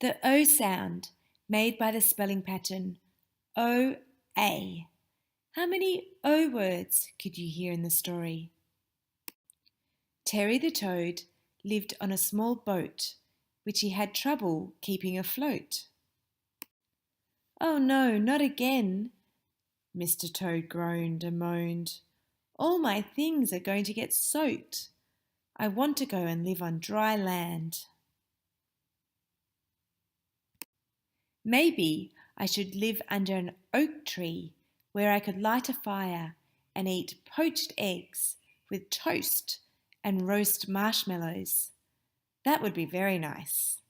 The O sound made by the spelling pattern O-A. How many O words could you hear in the story? Terry the toad lived on a small boat, which he had trouble keeping afloat. Oh no, not again, Mr. Toad groaned and moaned. All my things are going to get soaked. I want to go and live on dry land. Maybe I should live under an oak tree where I could light a fire and eat poached eggs with toast and roast marshmallows. That would be very nice.